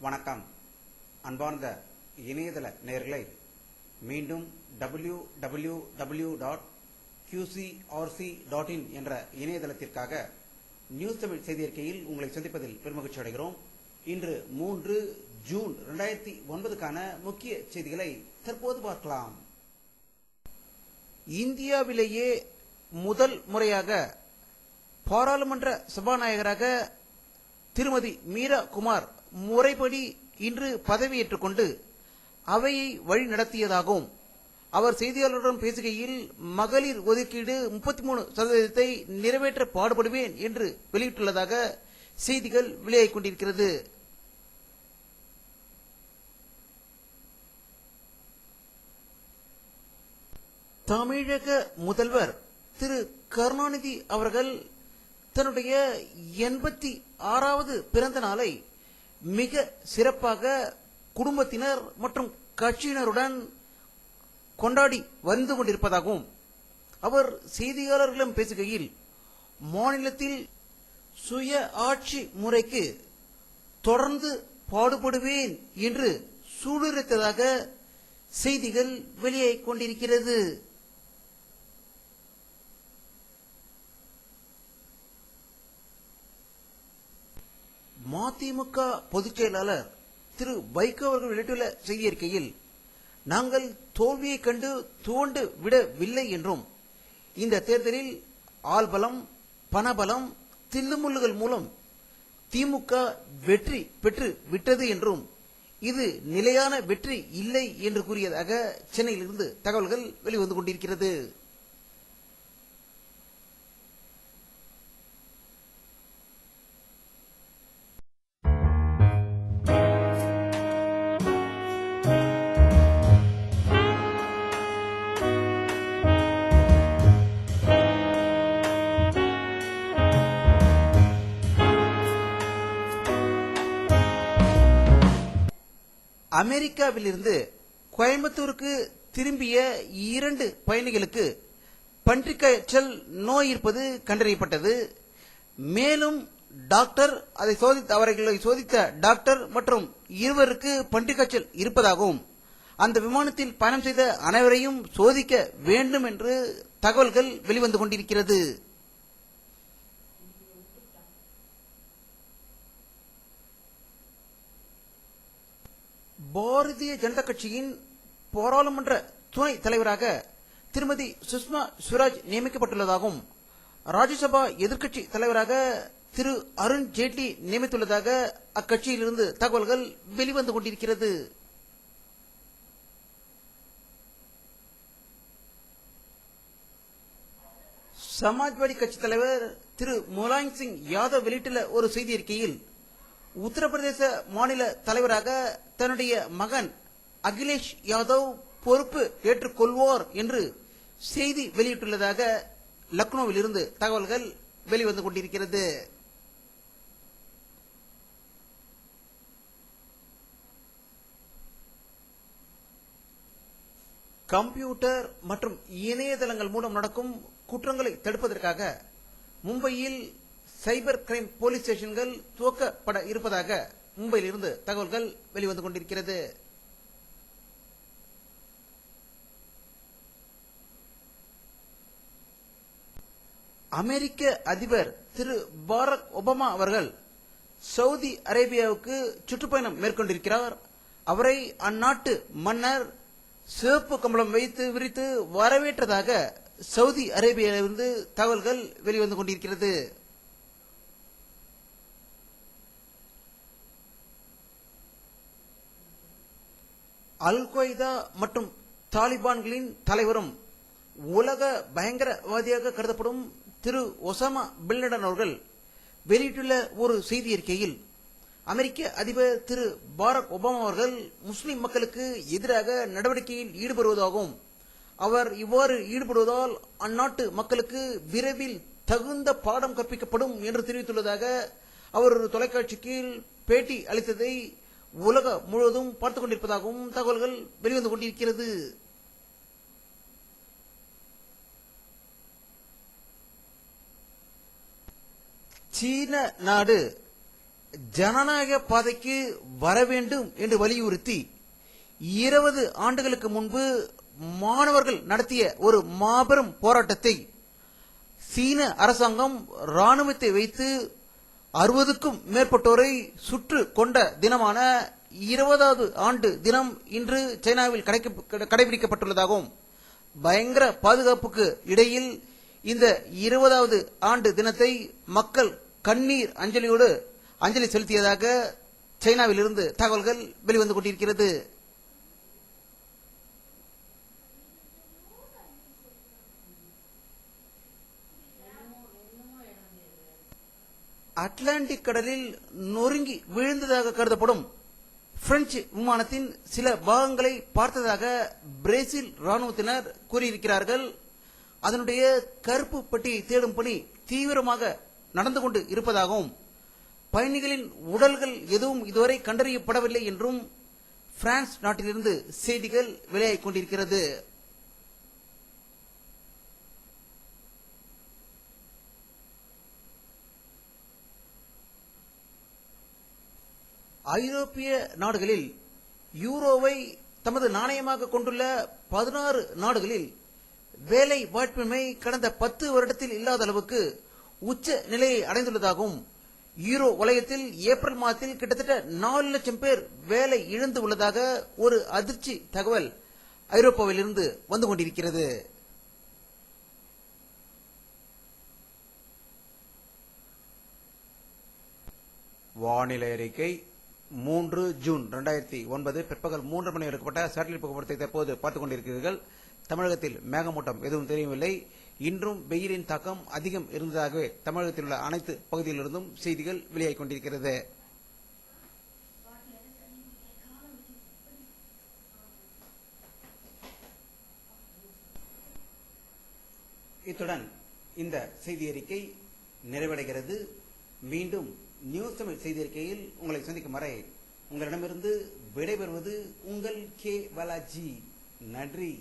வணக்கம் அன்பார்ந்த இணையதள நேயர்களை மீண்டும் www.qcrc.in என்ற இணையதளத்திற்காக நியூஸ் தமிழ் செய்தி அறிக்கையில் உங்களை சந்திப்பதில் பெருமகிழ்ச்சி அடைகிறோம். இன்று 3 ஜூன் 2009க்கான முக்கிய செய்திகளை தற்போது பார்க்கலாம். இந்தியாவிலேயே முதல் முறையாக பாராளுமன்ற சபாநாயகராக திருமதி மீரா குமார் முறைப்படி இன்று பதவியேற்றுக் கொண்டு அவையை வழி நடத்தியதாகவும் அவர் செய்தியாளர்களுடன் பேசுகையில் மகளிர் ஒதுக்கீடு 33% நிறைவேற்ற பாடுபடுவேன் என்று வெளியிட்டுள்ளதாக செய்திகள் வெளியாகிக் கொண்டிருக்கிறது. தமிழக முதல்வர் திரு கருணாநிதி அவர்கள் தன்னுடைய 86வது பிறந்த நாளை மிக சிறப்பாக குடும்பத்தினர் மற்றும் கட்சியினருடன் கொண்டாடி வந்து கொண்டிருப்பதாகவும் அவர் செய்தியாளர்களிடம் பேசுகையில் மாநிலத்தில் சுய ஆட்சி முறைக்கு தொடர்ந்து பாடுபடுவேன் என்று சூளுரைத்ததாக செய்திகள் வெளியாகிக் கொண்டிருக்கிறது. மதிமுக பொதுச் செயலாளர் திரு வைகோ அவர்கள் வெளியிட்டுள்ள செய்தி அறிக்கையில் நாங்கள் தோல்வியை கண்டு துவண்டு விடவில்லை என்றும் இந்த தேர்தலில் ஆள்பலம் பணபலம் தில்லுமுள்ளுகள் மூலம் திமுக வெற்றி பெற்று விட்டது என்றும் இது நிலையான வெற்றி இல்லை என்று கூறியதாக சென்னையிலிருந்து தகவல்கள் வெளிவந்து கொண்டிருக்கிறது. அமெரிக்காவிலிருந்து கோயம்புத்தூருக்கு திரும்பிய 2 பயணிகளுக்கு பன்றிக்காய்ச்சல் நோய் இருப்பது கண்டறியப்பட்டது. மேலும் அவர்களை சோதித்த டாக்டர் மற்றும் இருவருக்கு பன்றிக்காய்ச்சல் இருப்பதாகவும் அந்த விமானத்தில் பயணம் செய்த அனைவரையும் சோதிக்க வேண்டும் என்று தகவல்கள் வெளிவந்து கொண்டிருக்கிறது. பாரதிய ஜனதா கட்சியின் பாராளுமன்ற துணை தலைவராக திருமதி சுஷ்மா ஸ்வராஜ் நியமிக்கப்பட்டுள்ளதாகவும் ராஜ்யசபா எதிர்க்கட்சி தலைவராக திரு அருண் ஜேட்லி நியமித்துள்ளதாக அக்கட்சியிலிருந்து தகவல்கள் வெளிவந்து கொண்டிருக்கிறது. சமாஜ்வாடி கட்சி தலைவர் திரு முலாயம் சிங் யாதவ் வெளியிட்டுள்ள ஒரு செய்தி அறிக்கையில் உத்தரப்பிரதேச மாநில தலைவராக தன்னுடைய மகன் அகிலேஷ் யாதவ் பொறுப்பு ஏற்றுக்கொள்வார் என்று செய்தி வெளியிட்டுள்ளதாக லக்னோவில் இருந்து தகவல்கள் வெளிவந்து கொண்டிருக்கிறது. கம்ப்யூட்டர் மற்றும் இணையதளங்கள் மூலம் நடக்கும் குற்றங்களை தடுப்பதற்காக மும்பையில் சைபர் கிரைம் போலீஸ் ஸ்டேஷன்கள் துவக்கப்பட இருப்பதாக மும்பையில் இருந்து தகவல்கள் வெளிவந்து கொண்டிருக்கிறது. அமெரிக்க அதிபர் திரு பாரக் ஒபாமா அவர்கள் சவுதி அரேபியாவுக்கு சுற்றுப்பயணம் மேற்கொண்டிருக்கிறார். அவரை அந்நாட்டு மன்னர் சிவப்பு கம்பளம் விரித்து வரவேற்றதாக சவுதி அரேபியாவிலிருந்து தகவல்கள் வெளிவந்து கொண்டிருக்கிறது. அல் கொய்தா மற்றும் தாலிபான்களின் தலைவரும் உலக பயங்கரவாதியாக கருதப்படும் திரு ஒசாமா பின் லேடன் அவர்கள் வெளியிட்டுள்ள ஒரு செய்தி அறிக்கையில் அமெரிக்க அதிபர் திரு பாரக் ஒபாமா அவர்கள் முஸ்லிம் மக்களுக்கு எதிராக நடவடிக்கையில் ஈடுபடுவதாகவும் அவர் இவ்வாறு ஈடுபடுவதால் அந்நாட்டு மக்களுக்கு விரைவில் தகுந்த பாடம் கற்பிக்கப்படும் என்று தெரிவித்துள்ளதாக அவர் ஒரு தொலைக்காட்சிக்கு பேட்டி அளித்ததை உலகம் முழுவதும் பார்த்துக் கொண்டிருப்பதாகவும் தகவல்கள் வெளிவந்து கொண்டிருக்கிறது. சீன நாடு ஜனநாயக பாதைக்கு வர வேண்டும் என்று வலியுறுத்தி 20 ஆண்டுகளுக்கு முன்பு மாணவர்கள் நடத்திய ஒரு மாபெரும் போராட்டத்தை சீன அரசாங்கம் ராணுவத்தை வைத்து 60க்கும் மேற்பட்டோரை சுற்று கொண்ட தினமான 20வது ஆண்டு தினம் இன்று சைனாவில் கடைபிடிக்கப்பட்டுள்ளதாகவும் பயங்கர பாதுகாப்புக்கு இடையில் இந்த 20வது ஆண்டு தினத்தை மக்கள் கண்ணீர் அஞ்சலி செலுத்தியதாக சைனாவில் இருந்து தகவல்கள் வெளிவந்து கொண்டிருக்கிறது. அட்லாண்டிக் கடலில் நொறுங்கி விழுந்ததாக கருதப்படும் பிரெஞ்சு விமானத்தின் சில பாகங்களை பார்த்ததாக பிரேசில் ராணுவத்தினர் கூறியிருக்கிறார்கள். அதனுடைய கருப்பு பெட்டியை தேடும் பணி தீவிரமாக நடந்து கொண்டு இருப்பதாகவும் பயணிகளின் உடல்கள் எதுவும் இதுவரை கண்டறியப்படவில்லை என்றும் பிரான்ஸ் நாட்டிலிருந்து செய்திகள் வெளியாகிக் கொண்டிருக்கிறது. ஐரோப்பிய நாடுகளில் யூரோவை தமது நாணயமாக கொண்டுள்ள 16 நாடுகளில் வேலை வாய்ப்பின்மை கடந்த 10 வருடத்தில் இல்லாத அளவுக்கு உச்ச நிலையை அடைந்துள்ளதாகவும் யூரோ வலயத்தில் ஏப்ரல் மாதத்தில் கிட்டத்தட்ட 4 லட்சம் பேர் வேலை இழந்து உள்ளதாக ஒரு அதிர்ச்சி தகவல் ஐரோப்பாவில் இருந்து வந்து கொண்டிருக்கிறது. வானிலை அறிக்கை 3 ஜூன் 2009 பிற்பகல் 3 மணி எடுக்கப்பட்ட சேட்டலைட் புகைப்படத்தை தற்போது பார்த்துக் கொண்டிருக்கிறீர்கள். தமிழகத்தில் மேகமூட்டம் எதுவும் தெரியவில்லை. இன்றும் வெயிலின் தாக்கம் அதிகம் இருந்ததாகவே தமிழகத்தில் உள்ள அனைத்து பகுதிகளிலிருந்தும் செய்திகள் வெளியாகிக் கொண்டிருக்கிறது. இத்துடன் இந்த செய்தி அறிக்கை நிறைவடைகிறது. மீண்டும் நியூஸ் தமிழ் செய்தி அறிக்கையில் உங்களை சந்திக்கும் வரை உங்களிடமிருந்து விடைபெறுவது உங்கள் கே பாலாஜி. நன்றி.